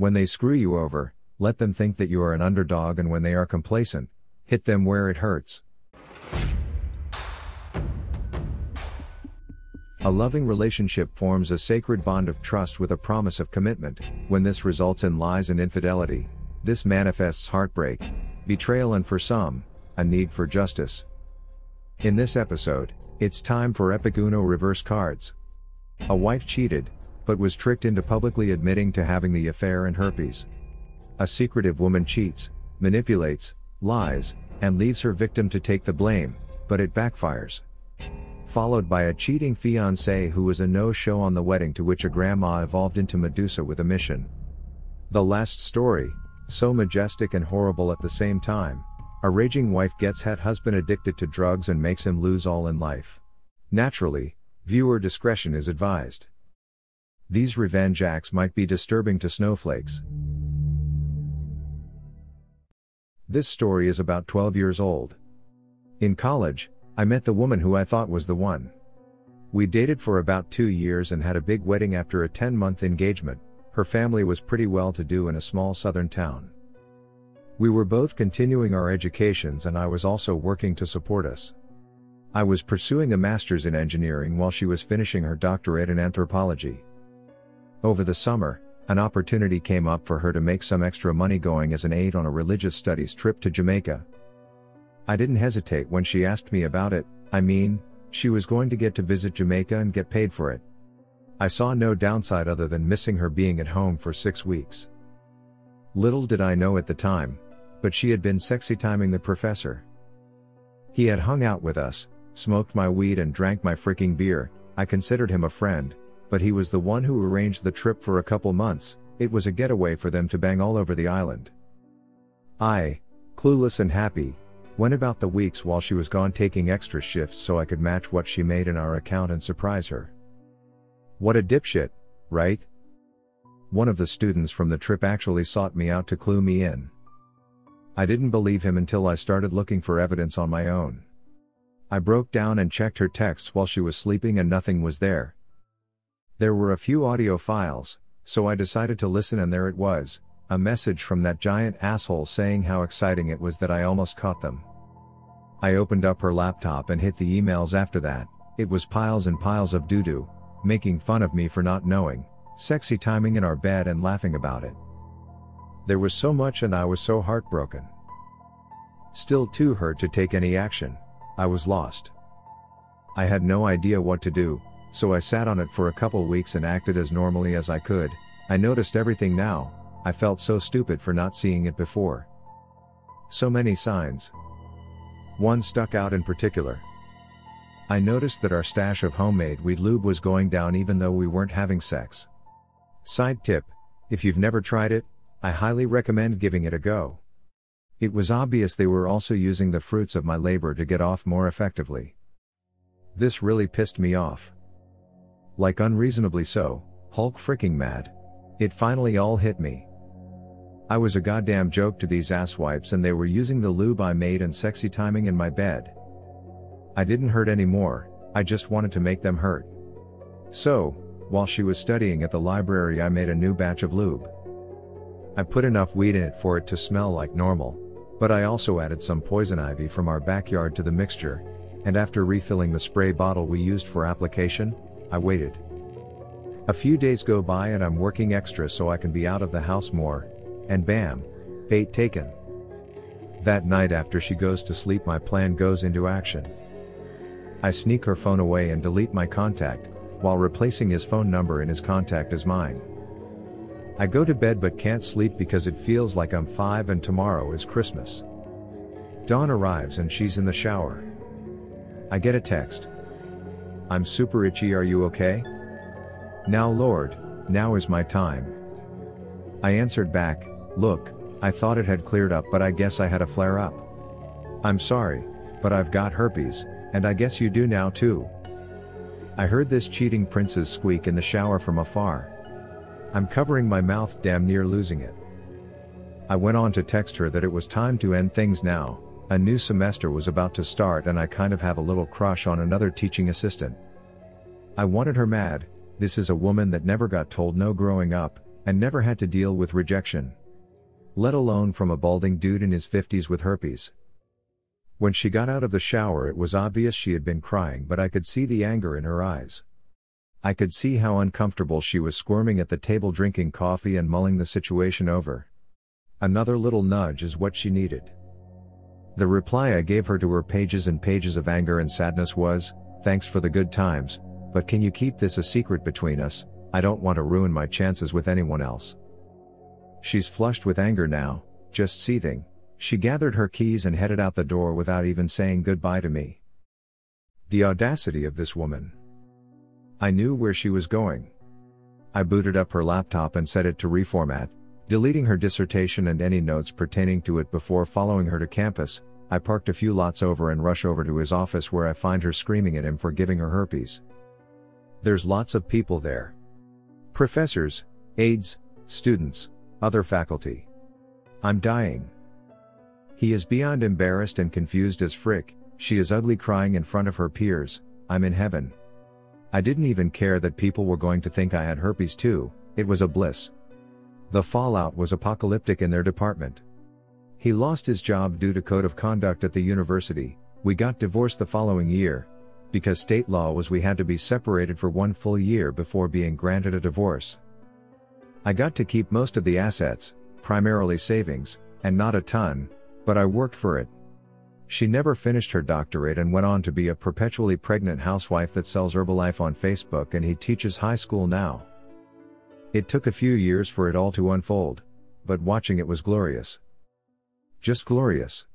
When they screw you over, let them think that you are an underdog, and when they are complacent, hit them where it hurts. A loving relationship forms a sacred bond of trust with a promise of commitment. When this results in lies and infidelity, this manifests heartbreak, betrayal, and for some, a need for justice. In this episode, it's time for Epic Uno reverse cards. A wife cheated, but was tricked into publicly admitting to having the affair and herpes. A secretive woman cheats, manipulates, lies, and leaves her victim to take the blame, but it backfires. Followed by a cheating fiancé who was a no-show on the wedding, to which a grandma evolved into Medusa with a mission. The last story, so majestic and horrible at the same time. A raging wife gets her husband addicted to drugs and makes him lose all in life. Naturally, viewer discretion is advised. These revenge acts might be disturbing to snowflakes. This story is about 12 years old. In college, I met the woman who I thought was the one. We dated for about 2 years and had a big wedding after a 10-month engagement. Her family was pretty well-to-do in a small southern town. We were both continuing our educations, and I was also working to support us. I was pursuing a master's in engineering while she was finishing her doctorate in anthropology. Over the summer, an opportunity came up for her to make some extra money going as an aide on a religious studies trip to Jamaica. I didn't hesitate when she asked me about it. I mean, she was going to get to visit Jamaica and get paid for it. I saw no downside other than missing her being at home for 6 weeks. Little did I know at the time, but she had been sexy timing the professor. He had hung out with us, smoked my weed and drank my freaking beer. I considered him a friend, but he was the one who arranged the trip for a couple months. It was a getaway for them to bang all over the island. I, clueless and happy, went about the weeks while she was gone, taking extra shifts so I could match what she made in our account and surprise her. What a dipshit, right? One of the students from the trip actually sought me out to clue me in. I didn't believe him until I started looking for evidence on my own. I broke down and checked her texts while she was sleeping, and nothing was there. There were a few audio files, so I decided to listen, and there it was, a message from that giant asshole saying how exciting it was that I almost caught them. I opened up her laptop and hit the emails after that. It was piles and piles of doo-doo, making fun of me for not knowing, sexy timing in our bed, and laughing about it. There was so much, and I was so heartbroken. Still too hurt to take any action. I was lost. I had no idea what to do, so I sat on it for a couple weeks and acted as normally as I could. I noticed everything now. I felt so stupid for not seeing it before. So many signs. One stuck out in particular. I noticed that our stash of homemade weed lube was going down even though we weren't having sex. Side tip: if you've never tried it, I highly recommend giving it a go. It was obvious they were also using the fruits of my labor to get off more effectively. This really pissed me off. Like unreasonably so, Hulk freaking mad. It finally all hit me. I was a goddamn joke to these asswipes, and they were using the lube I made and sexy timing in my bed. I didn't hurt anymore, I just wanted to make them hurt. So, while she was studying at the library, I made a new batch of lube. I put enough weed in it for it to smell like normal, but I also added some poison ivy from our backyard to the mixture, and after refilling the spray bottle we used for application, I waited. A few days go by and I'm working extra so I can be out of the house more, and bam, bait taken. That night after she goes to sleep, my plan goes into action. I sneak her phone away and delete my contact, while replacing his phone number in his contact as mine. I go to bed but can't sleep because it feels like I'm 5 and tomorrow is Christmas. Dawn arrives and she's in the shower. I get a text. "I'm super itchy, are you okay? Now Lord, now is my time." I answered back, "Look, I thought it had cleared up, but I guess I had a flare up. I'm sorry, but I've got herpes, and I guess you do now too." I heard this cheating prince's squeak in the shower from afar. I'm covering my mouth, damn near losing it. I went on to text her that it was time to end things now. A new semester was about to start and I kind of have a little crush on another teaching assistant. I wanted her mad. This is a woman that never got told no growing up, and never had to deal with rejection. Let alone from a balding dude in his 50s with herpes. When she got out of the shower, it was obvious she had been crying, but I could see the anger in her eyes. I could see how uncomfortable she was, squirming at the table drinking coffee and mulling the situation over. Another little nudge is what she needed. The reply I gave her to her pages and pages of anger and sadness was, "Thanks for the good times, but can you keep this a secret between us? I don't want to ruin my chances with anyone else." She's flushed with anger now, just seething. She gathered her keys and headed out the door without even saying goodbye to me. The audacity of this woman. I knew where she was going. I booted up her laptop and set it to reformat, deleting her dissertation and any notes pertaining to it before following her to campus. I parked a few lots over and rush over to his office, where I find her screaming at him for giving her herpes. There's lots of people there. Professors, aides, students, other faculty. I'm dying. He is beyond embarrassed and confused as frick. She is ugly, crying in front of her peers. I'm in heaven. I didn't even care that people were going to think I had herpes too. It was a bliss. The fallout was apocalyptic in their department. He lost his job due to code of conduct at the university. We got divorced the following year, because state law was we had to be separated for 1 full year before being granted a divorce. I got to keep most of the assets, primarily savings, and not a ton, but I worked for it. She never finished her doctorate and went on to be a perpetually pregnant housewife that sells Herbalife on Facebook, and he teaches high school now. It took a few years for it all to unfold, but watching it was glorious. Just glorious.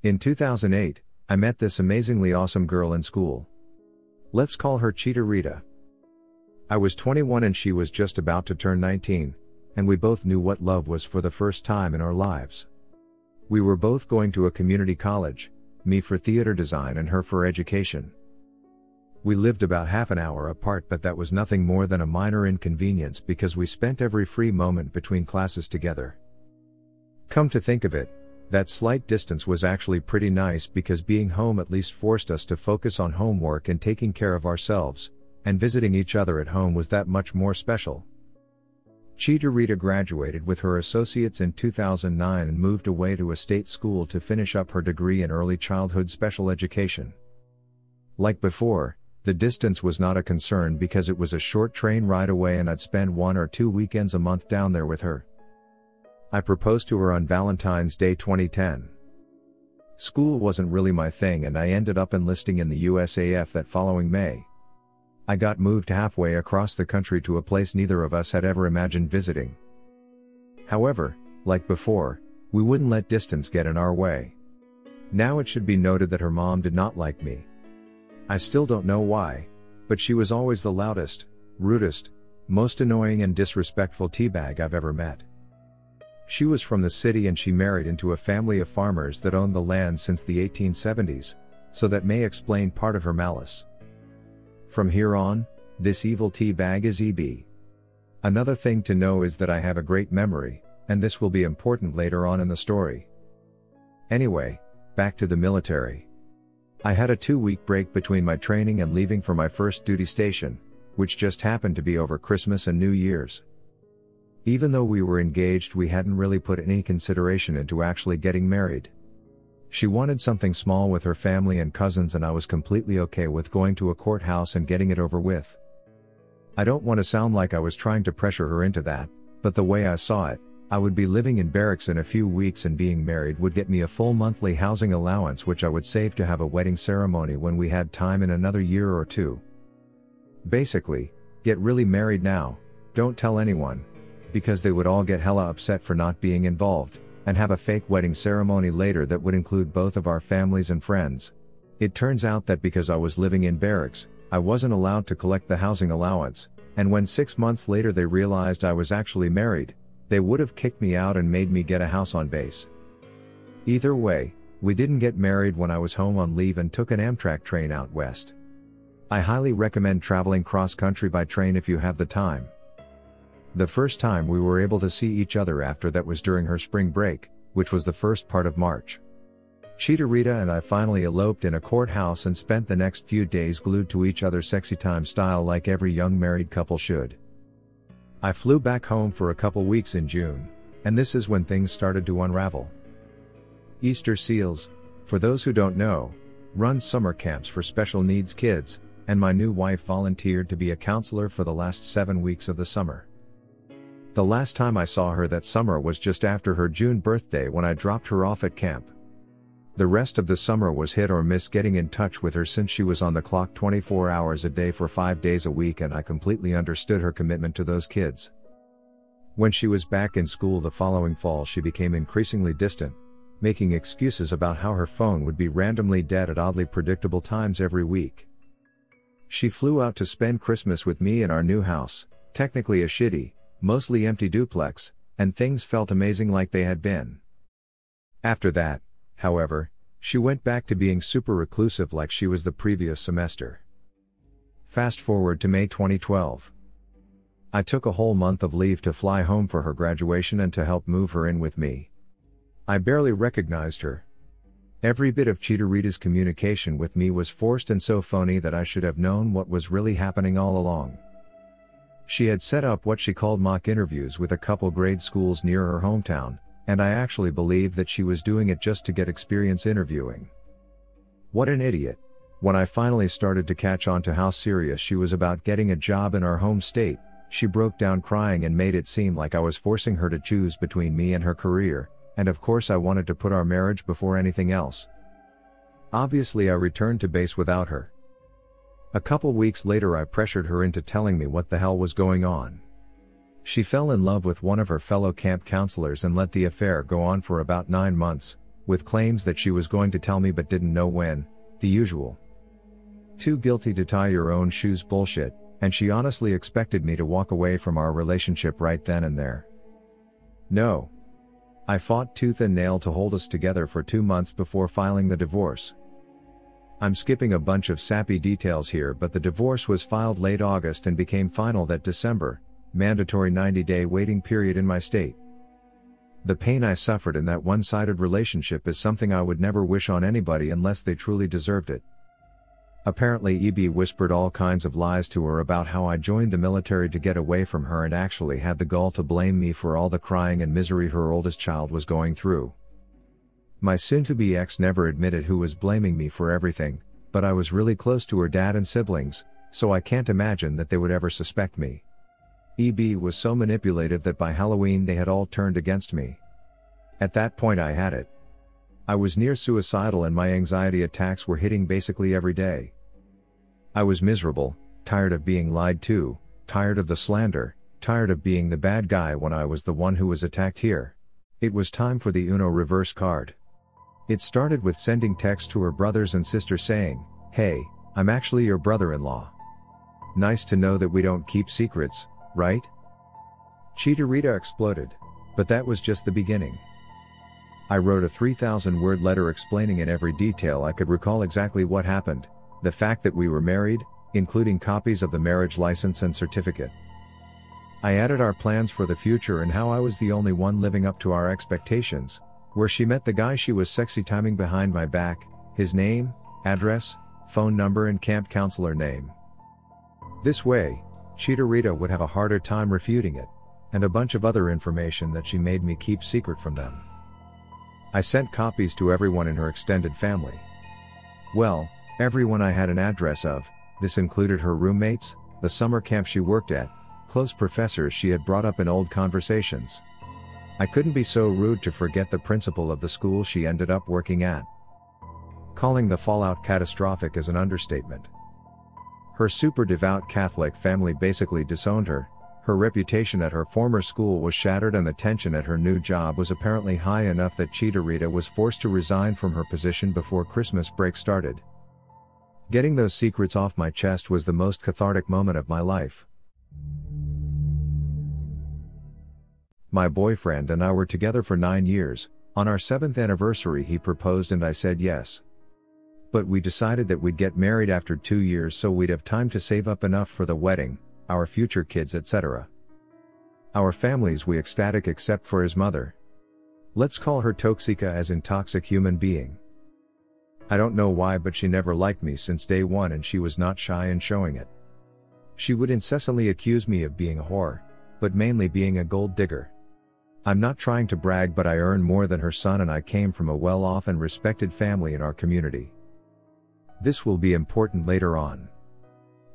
In 2008, I met this amazingly awesome girl in school. Let's call her Cheetah Rita. I was 21 and she was just about to turn 19, and we both knew what love was for the first time in our lives. We were both going to a community college, me for theater design and her for education. We lived about half an hour apart, but that was nothing more than a minor inconvenience because we spent every free moment between classes together. Come to think of it, that slight distance was actually pretty nice, because being home at least forced us to focus on homework and taking care of ourselves, and visiting each other at home was that much more special. Cheetah Rita graduated with her associates in 2009 and moved away to a state school to finish up her degree in early childhood special education. Like before, the distance was not a concern because it was a short train ride away and I'd spend 1 or 2 weekends a month down there with her. I proposed to her on Valentine's Day 2010. School wasn't really my thing and I ended up enlisting in the USAF that following May. I got moved halfway across the country to a place neither of us had ever imagined visiting. However, like before, we wouldn't let distance get in our way. Now it should be noted that her mom did not like me. I still don't know why, but she was always the loudest, rudest, most annoying and disrespectful teabag I've ever met. She was from the city and she married into a family of farmers that owned the land since the 1870s, so that may explain part of her malice. From here on, this evil teabag is EB. Another thing to know is that I have a great memory, and this will be important later on in the story. Anyway, back to the military. I had a 2-week break between my training and leaving for my first duty station, which just happened to be over Christmas and New Year's. Even though we were engaged, we hadn't really put any consideration into actually getting married. She wanted something small with her family and cousins, and I was completely okay with going to a courthouse and getting it over with. I don't want to sound like I was trying to pressure her into that, but the way I saw it, I would be living in barracks in a few weeks and being married would get me a full monthly housing allowance, which I would save to have a wedding ceremony when we had time in another year or two. Basically, get really married now, don't tell anyone, because they would all get hella upset for not being involved, and have a fake wedding ceremony later that would include both of our families and friends. It turns out that because I was living in barracks, I wasn't allowed to collect the housing allowance, and when 6 months later they realized I was actually married, they would have kicked me out and made me get a house on base. Either way, we didn't get married when I was home on leave and took an Amtrak train out west. I highly recommend traveling cross-country by train if you have the time. The first time we were able to see each other after that was during her spring break, which was the first part of March. Cheetah and I finally eloped in a courthouse and spent the next few days glued to each other sexy time style like every young married couple should. I flew back home for a couple weeks in June, and this is when things started to unravel. Easter Seals, for those who don't know, runs summer camps for special needs kids, and my new wife volunteered to be a counselor for the last 7 weeks of the summer. The last time I saw her that summer was just after her June birthday when I dropped her off at camp. The rest of the summer was hit or miss getting in touch with her since she was on the clock 24 hours a day for 5 days a week, and I completely understood her commitment to those kids. When she was back in school the following fall, she became increasingly distant, making excuses about how her phone would be randomly dead at oddly predictable times every week. She flew out to spend Christmas with me in our new house, technically a shitty, mostly empty duplex, and things felt amazing like they had been. After that, however, she went back to being super reclusive like she was the previous semester. Fast forward to May 2012. I took a whole month of leave to fly home for her graduation and to help move her in with me. I barely recognized her. Every bit of Cheetah's communication with me was forced and so phony that I should have known what was really happening all along. She had set up what she called mock interviews with a couple grade schools near her hometown, and I actually believed that she was doing it just to get experience interviewing. What an idiot. When I finally started to catch on to how serious she was about getting a job in our home state, she broke down crying and made it seem like I was forcing her to choose between me and her career, and of course I wanted to put our marriage before anything else. Obviously I returned to base without her. A couple weeks later I pressured her into telling me what the hell was going on. She fell in love with one of her fellow camp counselors and let the affair go on for about 9 months, with claims that she was going to tell me but didn't know when, the usual. Too guilty to tie your own shoes bullshit, and she honestly expected me to walk away from our relationship right then and there. No. I fought tooth and nail to hold us together for 2 months before filing the divorce. I'm skipping a bunch of sappy details here, but the divorce was filed late August and became final that December, mandatory 90-day waiting period in my state. The pain I suffered in that one-sided relationship is something I would never wish on anybody unless they truly deserved it. Apparently EB whispered all kinds of lies to her about how I joined the military to get away from her and actually had the gall to blame me for all the crying and misery her oldest child was going through. My soon-to-be ex never admitted who was blaming me for everything, but I was really close to her dad and siblings, so I can't imagine that they would ever suspect me. EB was so manipulative that by Halloween they had all turned against me. At that point I had it. I was near suicidal and my anxiety attacks were hitting basically every day. I was miserable, tired of being lied to, tired of the slander, tired of being the bad guy when I was the one who was attacked here. It was time for the Uno reverse card. It started with sending texts to her brothers and sisters saying, "Hey, I'm actually your brother-in-law. Nice to know that we don't keep secrets, right?" Cheetah exploded. But that was just the beginning. I wrote a 3,000-word letter explaining in every detail I could recall exactly what happened, the fact that we were married, including copies of the marriage license and certificate. I added our plans for the future and how I was the only one living up to our expectations, where she met the guy she was sexy timing behind my back, his name, address, phone number and camp counselor name. This way, Cheetah would have a harder time refuting it, and a bunch of other information that she made me keep secret from them. I sent copies to everyone in her extended family. Well, everyone I had an address of. This included her roommates, the summer camp she worked at, close professors she had brought up in old conversations. I couldn't be so rude to forget the principal of the school she ended up working at. Calling the fallout catastrophic is an understatement. Her super devout Catholic family basically disowned her. Her reputation at her former school was shattered and the tension at her new job was apparently high enough that Cheetah was forced to resign from her position before Christmas break started. Getting those secrets off my chest was the most cathartic moment of my life. My boyfriend and I were together for 9 years. On our 7th anniversary he proposed and I said yes. But we decided that we'd get married after 2 years so we'd have time to save up enough for the wedding, our future kids, etc. Our families were ecstatic except for his mother. Let's call her Toxica, as in toxic human being. I don't know why, but she never liked me since day one, and she was not shy in showing it. She would incessantly accuse me of being a whore, but mainly being a gold digger. I'm not trying to brag, but I earn more than her son, and I came from a well-off and respected family in our community. This will be important later on.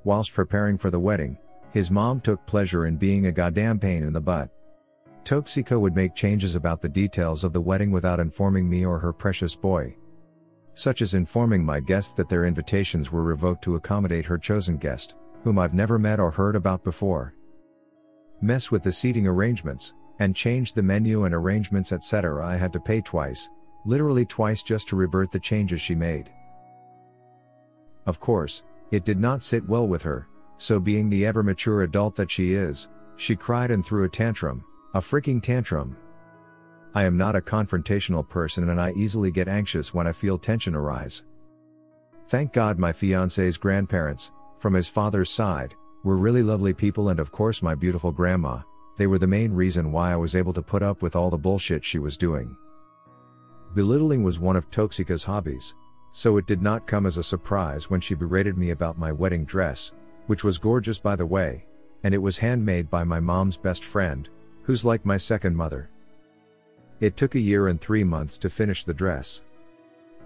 Whilst preparing for the wedding, his mom took pleasure in being a goddamn pain in the butt. Toxica would make changes about the details of the wedding without informing me or her precious boy. Such as informing my guests that their invitations were revoked to accommodate her chosen guest, whom I've never met or heard about before. Mess with the seating arrangements, and change the menu and arrangements, etc. I had to pay twice, literally twice, just to revert the changes she made. Of course, it did not sit well with her, so being the ever-mature adult that she is, she cried and threw a tantrum, a freaking tantrum. I am not a confrontational person, and I easily get anxious when I feel tension arise. Thank God my fiancé's grandparents, from his father's side, were really lovely people, and of course my beautiful grandma. They were the main reason why I was able to put up with all the bullshit she was doing. Belittling was one of Toxica's hobbies, so it did not come as a surprise when she berated me about my wedding dress, which was gorgeous by the way, and it was handmade by my mom's best friend, who's like my second mother. It took a year and 3 months to finish the dress.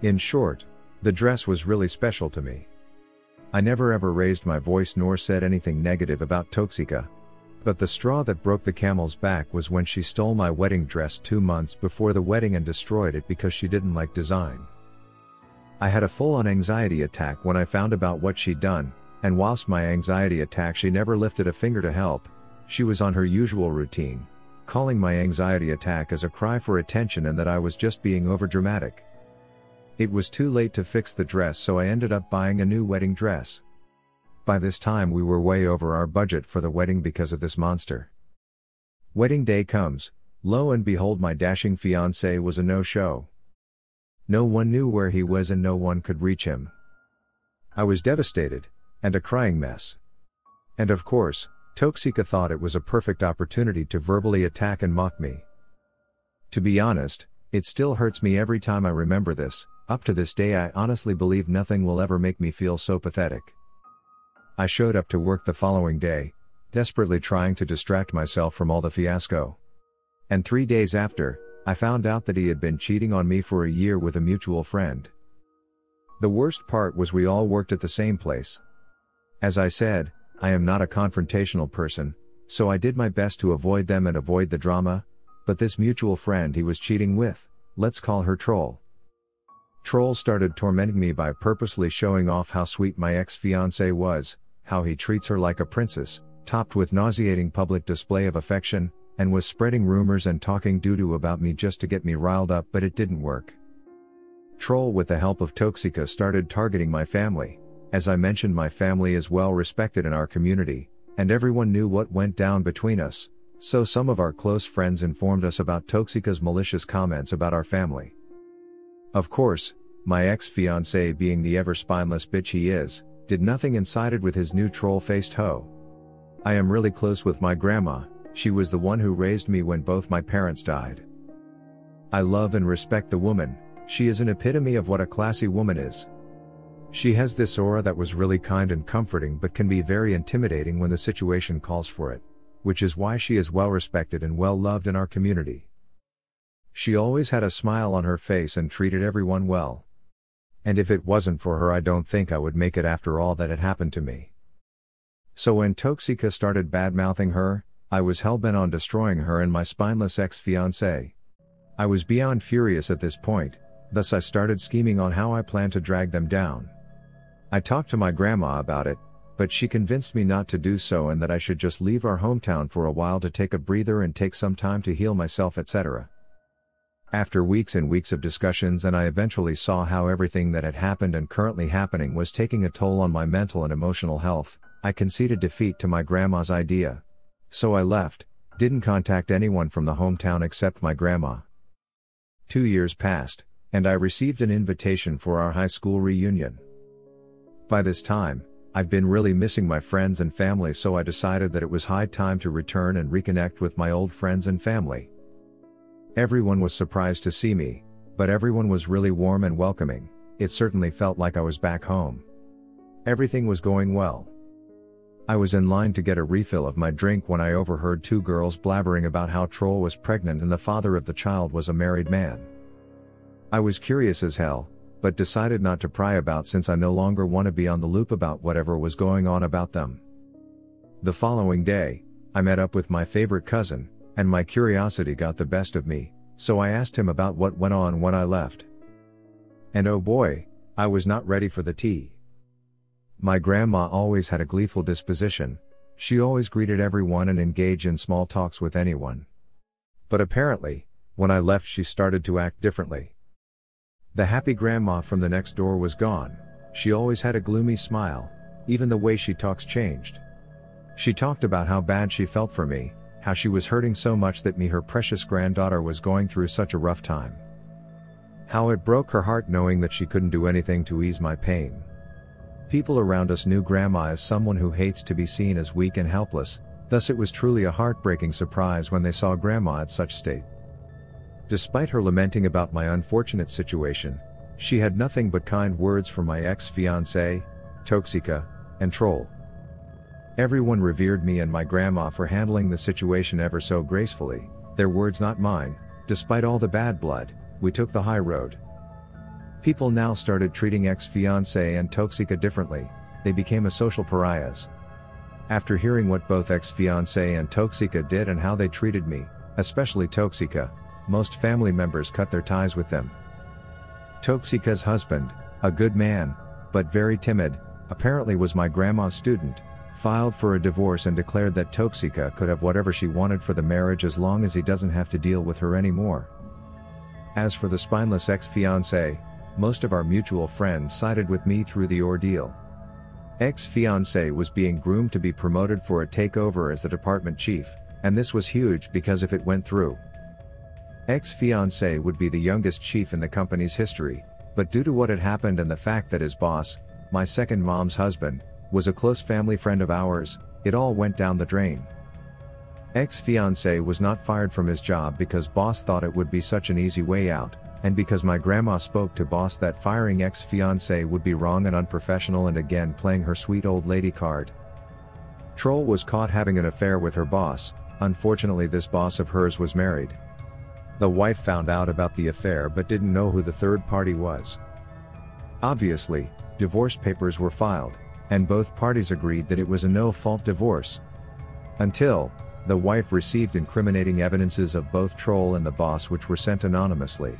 In short, the dress was really special to me. I never ever raised my voice nor said anything negative about Toxica. But the straw that broke the camel's back was when she stole my wedding dress 2 months before the wedding and destroyed it because she didn't like design. I had a full-on anxiety attack when I found about what she'd done, and whilst my anxiety attack, she never lifted a finger to help. She was on her usual routine, calling my anxiety attack as a cry for attention and that I was just being overdramatic. It was too late to fix the dress, so I ended up buying a new wedding dress. By this time we were way over our budget for the wedding because of this monster. Wedding day comes, lo and behold, my dashing fiancé was a no-show. No one knew where he was and no one could reach him. I was devastated, and a crying mess. And of course, Toxica thought it was a perfect opportunity to verbally attack and mock me. To be honest, it still hurts me every time I remember this. Up to this day I honestly believe nothing will ever make me feel so pathetic. I showed up to work the following day, desperately trying to distract myself from all the fiasco. And 3 days after, I found out that he had been cheating on me for a year with a mutual friend. The worst part was we all worked at the same place. As I said, I am not a confrontational person, so I did my best to avoid them and avoid the drama, but this mutual friend he was cheating with, let's call her Troll. Troll started tormenting me by purposely showing off how sweet my ex-fiancé was, how he treats her like a princess, topped with nauseating public display of affection, and was spreading rumors and talking doo-doo about me just to get me riled up, but it didn't work. Troll, with the help of Toxica, started targeting my family. As I mentioned, my family is well respected in our community, and everyone knew what went down between us, so some of our close friends informed us about Toxica's malicious comments about our family. Of course, my ex-fiancé, being the ever-spineless bitch he is, did nothing and sided with his new troll-faced hoe. I am really close with my grandma. She was the one who raised me when both my parents died. I love and respect the woman. She is an epitome of what a classy woman is. She has this aura that was really kind and comforting, but can be very intimidating when the situation calls for it, which is why she is well respected and well loved in our community. She always had a smile on her face and treated everyone well. And if it wasn't for her, I don't think I would make it after all that had happened to me. So when Toxica started bad-mouthing her, I was hell-bent on destroying her and my spineless ex-fiancé. I was beyond furious at this point, thus I started scheming on how I planned to drag them down. I talked to my grandma about it, but she convinced me not to do so and that I should just leave our hometown for a while to take a breather and take some time to heal myself, etc. After weeks and weeks of discussions, and I eventually saw how everything that had happened and currently happening was taking a toll on my mental and emotional health, I conceded defeat to my grandma's idea. So I left, didn't contact anyone from the hometown except my grandma. 2 years passed, and I received an invitation for our high school reunion. By this time, I've been really missing my friends and family, so I decided that it was high time to return and reconnect with my old friends and family. Everyone was surprised to see me, but everyone was really warm and welcoming. it certainly felt like I was back home. Everything was going well. I was in line to get a refill of my drink when I overheard two girls blabbering about how Troll was pregnant and the father of the child was a married man. I was curious as hell, but decided not to pry about since I no longer want to be on the loop about whatever was going on about them. The following day, I met up with my favorite cousin, and my curiosity got the best of me, so I asked him about what went on when I left. And oh boy, I was not ready for the tea. My grandma always had a gleeful disposition, she always greeted everyone and engaged in small talks with anyone. But apparently, when I left she started to act differently. The happy grandma from the next door was gone, she always had a gloomy smile, even the way she talks changed. She talked about how bad she felt for me, how she was hurting so much that her precious granddaughter was going through such a rough time. How it broke her heart knowing that she couldn't do anything to ease my pain. People around us knew Grandma as someone who hates to be seen as weak and helpless, thus it was truly a heartbreaking surprise when they saw Grandma at such state. Despite her lamenting about my unfortunate situation, she had nothing but kind words for my ex-fiancé, Toxica, and Troll. Everyone revered me and my grandma for handling the situation ever so gracefully, their words not mine. Despite all the bad blood, we took the high road. People now started treating ex-fiancé and Toxica differently, they became a social pariahs. After hearing what both ex-fiancé and Toxica did and how they treated me, especially Toxica, most family members cut their ties with them. Toxica's husband, a good man, but very timid, apparently was my grandma's student, filed for a divorce and declared that Toxica could have whatever she wanted for the marriage as long as he doesn't have to deal with her anymore. As for the spineless ex-fiancé, most of our mutual friends sided with me through the ordeal. Ex-fiancé was being groomed to be promoted for a takeover as the department chief, and this was huge because if it went through, ex-fiancé would be the youngest chief in the company's history, but due to what had happened and the fact that his boss, my second mom's husband, was a close family friend of ours, it all went down the drain. Ex-fiancé was not fired from his job because boss thought it would be such an easy way out, and because my grandma spoke to boss that firing ex-fiancé would be wrong and unprofessional and again playing her sweet old lady card. Troll was caught having an affair with her boss, unfortunately this boss of hers was married. The wife found out about the affair but didn't know who the third party was. Obviously, divorce papers were filed, and both parties agreed that it was a no-fault divorce. Until, the wife received incriminating evidences of both Troll and the boss which were sent anonymously.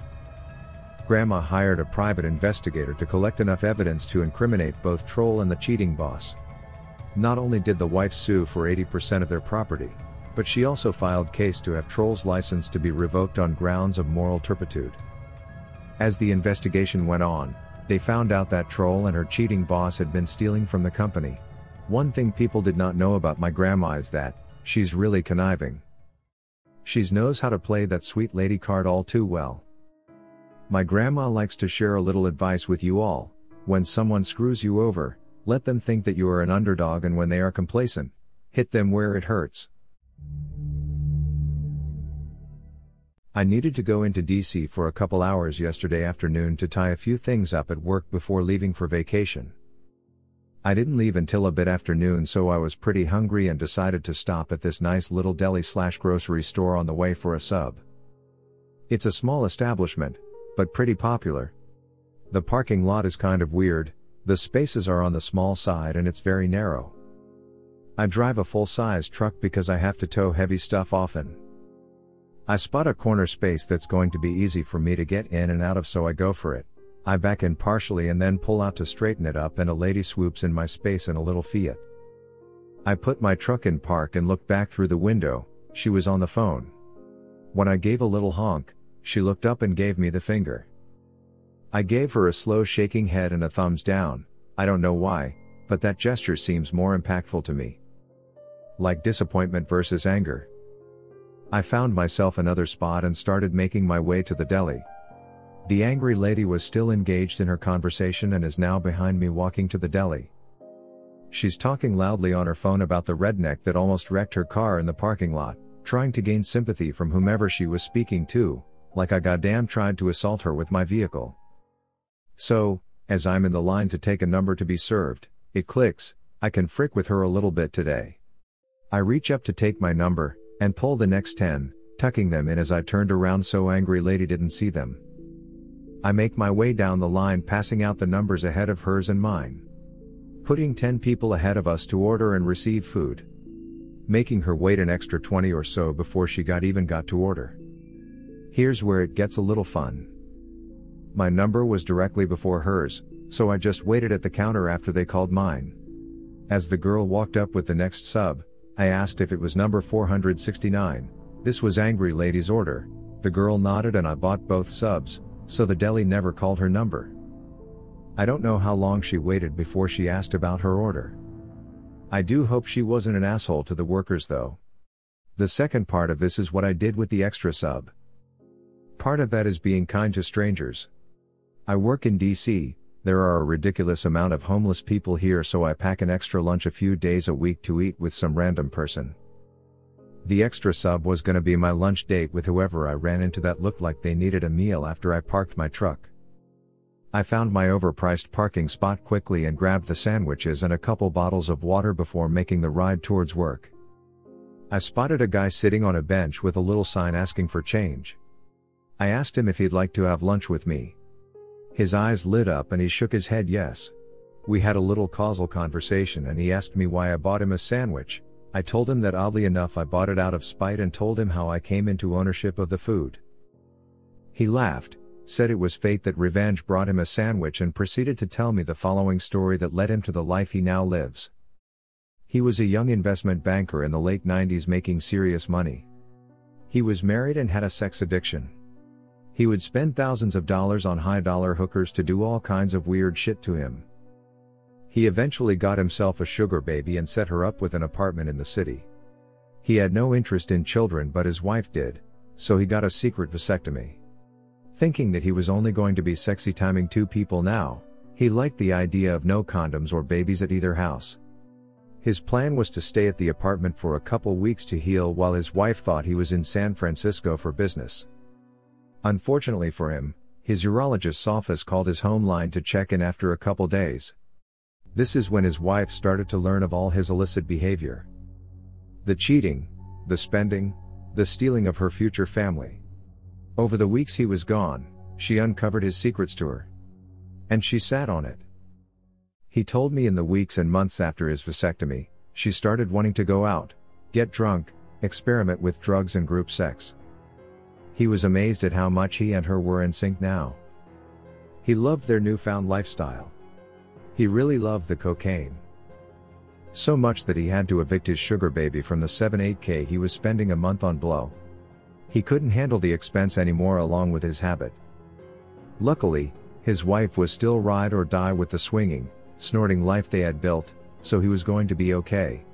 Grandma hired a private investigator to collect enough evidence to incriminate both Troll and the cheating boss. Not only did the wife sue for 80% of their property, but she also filed case to have Troll's license to be revoked on grounds of moral turpitude. As the investigation went on, they found out that Troll and her cheating boss had been stealing from the company. One thing people did not know about my grandma is that, she's really conniving. She knows how to play that sweet lady card all too well. My grandma likes to share a little advice with you all: when someone screws you over, let them think that you are an underdog, and when they are complacent, hit them where it hurts. I needed to go into DC for a couple hours yesterday afternoon to tie a few things up at work before leaving for vacation. I didn't leave until a bit after noon, so I was pretty hungry and decided to stop at this nice little deli/grocery store on the way for a sub. It's a small establishment, but pretty popular. The parking lot is kind of weird, the spaces are on the small side and it's very narrow. I drive a full-size truck because I have to tow heavy stuff often. I spot a corner space that's going to be easy for me to get in and out of, so I go for it. I back in partially and then pull out to straighten it up, and a lady swoops in my space in a little Fiat. I put my truck in park and look back through the window. She was on the phone. When I gave a little honk, she looked up and gave me the finger. I gave her a slow shaking head and a thumbs down. I don't know why, but that gesture seems more impactful to me. Like disappointment versus anger. I found myself another spot and started making my way to the deli. The angry lady was still engaged in her conversation and is now behind me walking to the deli. She's talking loudly on her phone about the redneck that almost wrecked her car in the parking lot, trying to gain sympathy from whomever she was speaking to, like I goddamn tried to assault her with my vehicle. So, As I'm in the line to take a number to be served, it clicks, I can frick with her a little bit today. I reach up to take my number, and pull the next 10, tucking them in as I turned around so angry lady didn't see them. I make my way down the line passing out the numbers ahead of hers and mine. Putting 10 people ahead of us to order and receive food. Making her wait an extra 20 or so before she even got to order. Here's where it gets a little fun. My number was directly before hers, so I just waited at the counter after they called mine. As the girl walked up with the next sub, I asked if it was number 469, this was angry lady's order, the girl nodded and I bought both subs, so the deli never called her number. I don't know how long she waited before she asked about her order. I do hope she wasn't an asshole to the workers though. The second part of this is what I did with the extra sub. Part of that is being kind to strangers. I work in DC, there are a ridiculous amount of homeless people here, so I pack an extra lunch a few days a week to eat with some random person. The extra sub was gonna be my lunch date with whoever I ran into that looked like they needed a meal after I parked my truck. I found my overpriced parking spot quickly and grabbed the sandwiches and a couple bottles of water before making the ride towards work. I spotted a guy sitting on a bench with a little sign asking for change. I asked him if he'd like to have lunch with me. His eyes lit up and he shook his head yes. We had a little causal conversation and he asked me why I bought him a sandwich. I told him that oddly enough I bought it out of spite and told him how I came into ownership of the food. He laughed, said it was fate that revenge brought him a sandwich and proceeded to tell me the following story that led him to the life he now lives. He was a young investment banker in the late 90s making serious money. He was married and had a sex addiction. He would spend thousands of dollars on high-dollar hookers to do all kinds of weird shit to him. He eventually got himself a sugar baby and set her up with an apartment in the city. He had no interest in children but his wife did, so he got a secret vasectomy. Thinking that he was only going to be sexy timing 2 people now, he liked the idea of no condoms or babies at either house. His plan was to stay at the apartment for a couple weeks to heal while his wife thought he was in San Francisco for business. Unfortunately for him, his urologist's office called his home line to check in after a couple days. This is when his wife started to learn of all his illicit behavior. The cheating, the spending, the stealing of her future family. Over the weeks he was gone, she uncovered his secrets to her. And she sat on it. He told me in the weeks and months after his vasectomy, she started wanting to go out, get drunk, experiment with drugs and group sex. He was amazed at how much he and her were in sync now. He loved their newfound lifestyle. He really loved the cocaine. So much that he had to evict his sugar baby from the 7-8K he was spending a month on blow. He couldn't handle the expense anymore along with his habit. Luckily, his wife was still ride or die with the swinging, snorting life they had built, so he was going to be okay.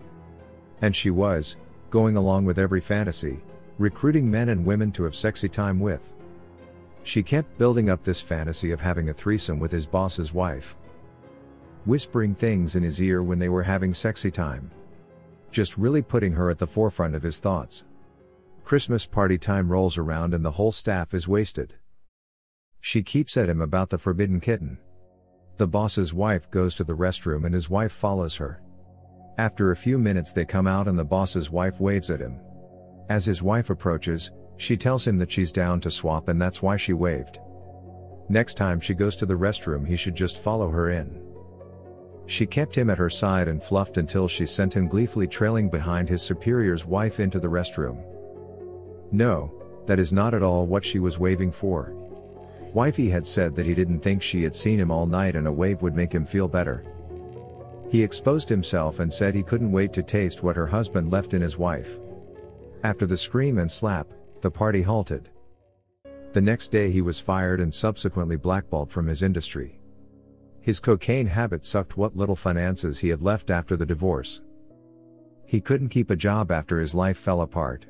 And she was, going along with every fantasy, recruiting men and women to have sexy time with. She kept building up this fantasy of having a threesome with his boss's wife. Whispering things in his ear when they were having sexy time. Just really putting her at the forefront of his thoughts. Christmas party time rolls around and the whole staff is wasted. She keeps at him about the forbidden kitten. The boss's wife goes to the restroom and his wife follows her. After a few minutes they come out and the boss's wife waves at him. As his wife approaches, she tells him that she's down to swap and that's why she waved. Next time she goes to the restroom he should just follow her in. She kept him at her side and fluffed until she sent him gleefully trailing behind his superior's wife into the restroom. No, that is not at all what she was waving for. Wifey had said that he didn't think she had seen him all night and a wave would make him feel better. He exposed himself and said he couldn't wait to taste what her husband left in his wife. After the scream and slap, the party halted. The next day he was fired and subsequently blackballed from his industry. His cocaine habit sucked what little finances he had left after the divorce. He couldn't keep a job after his life fell apart.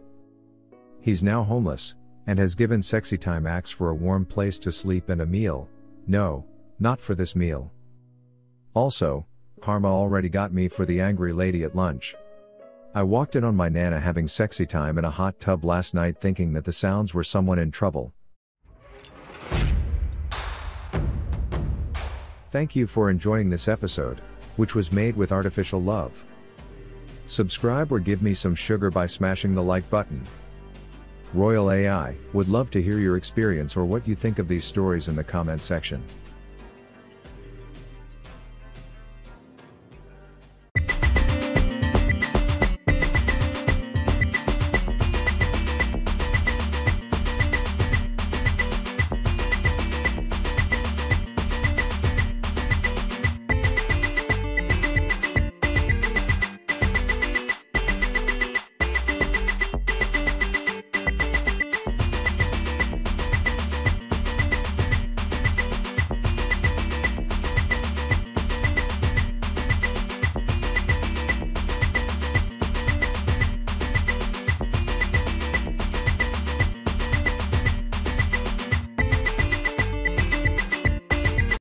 He's now homeless, and has given sexy time acts for a warm place to sleep and a meal. No, not for this meal. Also, karma already got me for the angry lady at lunch. I walked in on my nana having sexy time in a hot tub last night thinking that the sounds were someone in trouble. Thank you for enjoying this episode, which was made with artificial love. Subscribe or give me some sugar by smashing the like button. Royal AI would love to hear your experience or what you think of these stories in the comment section.